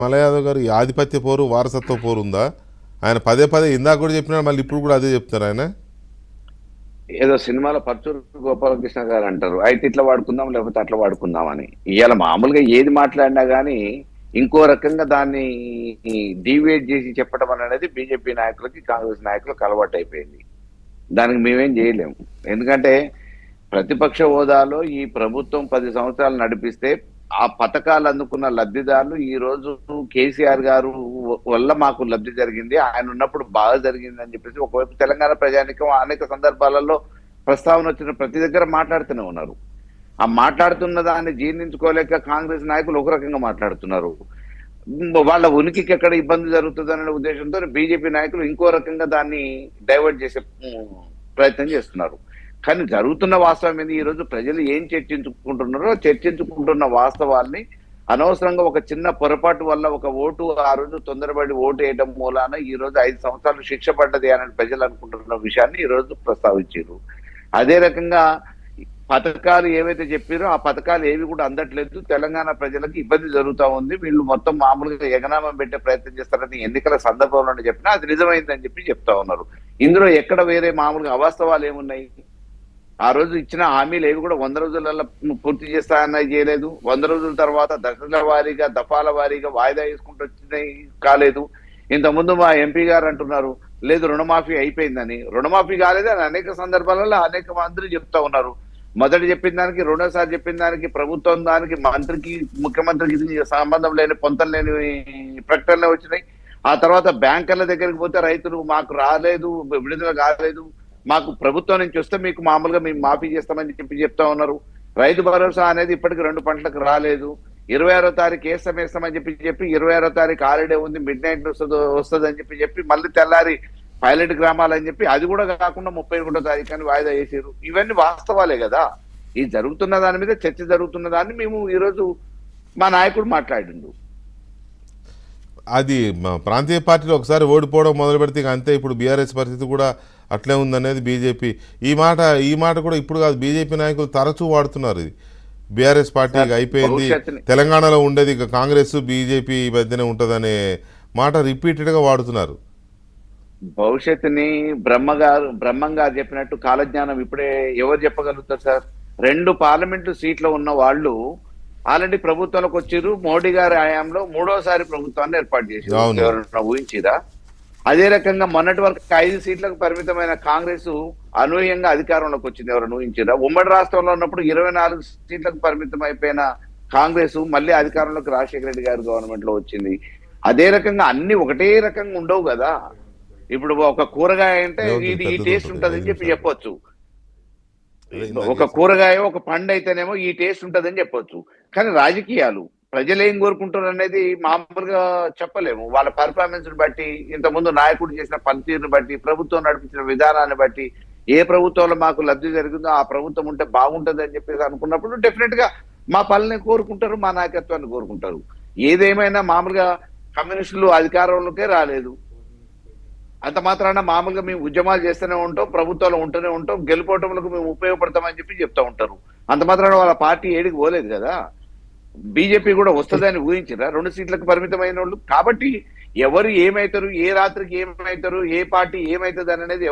మల్లయ్య యాదవ్ గారు ఈ ఆధిపత్య పోరు వారసత్వ పోరు ఉందా? ఆయన పదే పదే ఇందాక కూడా చెప్పినాడు, మళ్ళీ ఇప్పుడు కూడా అదే చెప్తారు ఆయన. ఏదో సినిమాలో పర్చూరు గోపాలకృష్ణ గారు అంటారు, అయితే ఇట్లా వాడుకుందాం లేకపోతే అట్లా వాడుకుందాం అని. ఇవాళ మామూలుగా ఏది మాట్లాడినా గానీ ఇంకో రకంగా దాన్ని డీవియేట్ చేసి చెప్పడం అనేది బీజేపీ నాయకులకి కాంగ్రెస్ నాయకులకు అలవాటు అయిపోయింది. దానికి మేమేం చేయలేము. ఎందుకంటే ప్రతిపక్ష హోదాలో ఈ ప్రభుత్వం 10 సంవత్సరాలు నడిపిస్తే ఆ పథకాలు అందుకున్న లబ్ధిదారులు ఈ రోజు కేసీఆర్ గారు వల్ల మాకు లబ్ధి జరిగింది, ఆయన ఉన్నప్పుడు బాగా జరిగింది అని చెప్పేసి ఒకవైపు తెలంగాణ ప్రజానికం అనేక సందర్భాలలో ప్రస్తావన వచ్చిన ప్రతి దగ్గర మాట్లాడుతూనే ఉన్నారు. ఆ మాట్లాడుతున్న దాన్ని జీర్ణించుకోలేక కాంగ్రెస్ నాయకులు ఒక రకంగా మాట్లాడుతున్నారు. వాళ్ళ ఉనికికి ఎక్కడ ఇబ్బంది జరుగుతుంది అనే ఉద్దేశంతో బీజేపీ నాయకులు ఇంకో రకంగా దాన్ని డైవర్ట్ చేసే ప్రయత్నం చేస్తున్నారు. కానీ జరుగుతున్న వాస్తవం ఏంది, ఈ రోజు ప్రజలు ఏం చర్చించుకుంటున్నారో చర్చించుకుంటున్న వాస్తవాల్ని అనవసరంగా ఒక చిన్న పొరపాటు వల్ల ఒక ఓటు ఆ రోజు తొందరపడి ఓటు వేయడం మూలాన ఈ రోజు 5 సంవత్సరాలు శిక్ష పడ్డది అని ప్రజలు అనుకుంటున్న విషయాన్ని ఈ రోజు ప్రస్తావించారు. అదే రకంగా పథకాలు ఏవైతే చెప్పారో ఆ పథకాలు ఏవి కూడా అందట్లేదు, తెలంగాణ ప్రజలకు ఇబ్బంది జరుగుతూ ఉంది, వీళ్ళు మొత్తం మామూలుగా ఎగనామం పెట్టే ప్రయత్నం చేస్తారని ఎన్నికల సందర్భంలో చెప్పినా అది నిజమైందని చెప్పి చెప్తా ఉన్నారు. ఇందులో ఎక్కడ వేరే మామూలుగా అవాస్తవాలు ఏమున్నాయి? ఆ రోజు ఇచ్చిన హామీలు ఏవి కూడా 100 రోజులలో పూర్తి చేస్తానని చేయలేదు. 100 రోజుల తర్వాత దశల వారీగా దఫాల వారీగా వాయిదా వేసుకుంటూ వచ్చినాయి, కాలేదు. ఇంతకుముందు మా ఎంపీ గారు అంటున్నారు లేదు రుణమాఫీ అయిపోయిందని. రుణమాఫీ కాలేదని అనేక సందర్భాలలో అనేక మంత్రులు చెప్తా ఉన్నారు. మొదటి చెప్పిన దానికి రెండోసారి చెప్పిన దానికి ప్రభుత్వం దానికి మంత్రికి ముఖ్యమంత్రికి సంబంధం లేని పొంతం లేని ప్రకటనలు వచ్చినాయి. ఆ తర్వాత బ్యాంకర్ల దగ్గరికి పోతే రైతులు మాకు రాలేదు, విడుదల కాలేదు, మాకు ప్రభుత్వం నుంచి వస్తే మీకు మామూలుగా మేము మాఫీ చేస్తామని చెప్పి చెప్తా ఉన్నారు. రైతు భరోసా అనేది ఇప్పటికి 2 పంటలకు రాలేదు. 26వ తారీఖు వేస్తామని చెప్పి 26వ తారీఖు హాలిడే ఉంది, మిడ్ నైట్ వస్తుంది అని చెప్పి మళ్ళీ తెల్లారి పైలట్ గ్రామాలు అని చెప్పి అది కూడా కాకుండా 31వ తారీఖు అని వాయిదా వేసారు. ఇవన్నీ వాస్తవాలే కదా. ఈ జరుగుతున్న దాని మీద చర్చ జరుగుతున్న దాన్ని మేము ఈరోజు మా నాయకుడు మాట్లాడిండు. అది ప్రాంతీయ పార్టీలో ఒకసారి ఓడిపోవడం మొదలు పెడితే ఇక అంతే. ఇప్పుడు బీఆర్ఎస్ పరిస్థితి కూడా అట్లే ఉందనేది బీజేపీ ఈ మాట కూడా ఇప్పుడు కాదు, బీజేపీ నాయకులు తరచూ వాడుతున్నారు. ఇది బీఆర్ఎస్ పార్టీ అయిపోయింది, తెలంగాణలో ఉండేది ఇక కాంగ్రెస్ బీజేపీ మధ్యనే ఉంటుందనే మాట రిపీటెడ్గా వాడుతున్నారు. భవిష్యత్తుని బ్రహ్మంగారు చెప్పినట్టు కాలజ్ఞానం ఇప్పుడే ఎవరు చెప్పగలుగుతారు సార్? 2 పార్లమెంటు సీట్లు ఉన్న వాళ్ళు ఆల్రెడీ ప్రభుత్వంలోకి వచ్చారు. మోడీ గారి హయాంలో 3వసారి ప్రభుత్వాన్ని ఏర్పాటు చేశారు. ఎవరైనా ఊహించిరా? అదే రకంగా మొన్నటి వరకు 5 సీట్లకు పరిమితమైన కాంగ్రెస్ అనూహ్యంగా అధికారంలోకి వచ్చింది. ఎవరైనా ఊహించిరా? ఉమ్మడి రాష్ట్రంలో ఉన్నప్పుడు 24 సీట్లకు పరిమితం అయిపోయిన కాంగ్రెస్ మళ్ళీ అధికారంలోకి రాజశేఖర రెడ్డి గారి గవర్నమెంట్ లో వచ్చింది. అదే రకంగా అన్ని ఒకటే రకంగా ఉండవు కదా. ఇప్పుడు ఒక కూరగాయ అంటే ఇది ఈ టేస్ట్ ఉంటుందని చెప్పొచ్చు. ఒక కూరగాయ ఒక పండు అయితేనేమో ఈ టేస్ట్ ఉంటుందని చెప్పొచ్చు. కానీ రాజకీయాలు ప్రజలు ఏం కోరుకుంటారు అనేది మామూలుగా చెప్పలేము. వాళ్ళ పర్ఫార్మెన్స్ బట్టి, ఇంతకుముందు నాయకుడు చేసిన పనితీరుని బట్టి, ప్రభుత్వం నడిపించిన విధానాన్ని బట్టి, ఏ ప్రభుత్వంలో మాకు లబ్ధి జరిగిందో ఆ ప్రభుత్వం ఉంటే బాగుంటుంది అని చెప్పేసి అనుకున్నప్పుడు డెఫినెట్ గా మా పనులని కోరుకుంటారు, మా నాయకత్వాన్ని కోరుకుంటారు. ఏదేమైనా మామూలుగా కమ్యూనిస్టులు అధికారంలోకే రాలేదు, అంత మాత్రాన మామూలుగా మేము ఉద్యమాలు చేస్తూనే ఉంటాం, ప్రభుత్వాలు ఉంటూనే ఉంటాం, గెలుపోవటంలో మేము ఉపయోగపడతామని చెప్పి చెప్తా ఉంటారు. అంత మాత్రాన వాళ్ళ పార్టీ ఏడికి పోలేదు కదా. బీజేపీ కూడా వస్తుందని ఊహించారా 2 సీట్లకు పరిమితమైన వాళ్ళు? కాబట్టి ఎవరు ఏమైతారు, ఏ రాత్రికి ఏమైతారు, ఏ పార్టీ ఏమైతుంది అనేది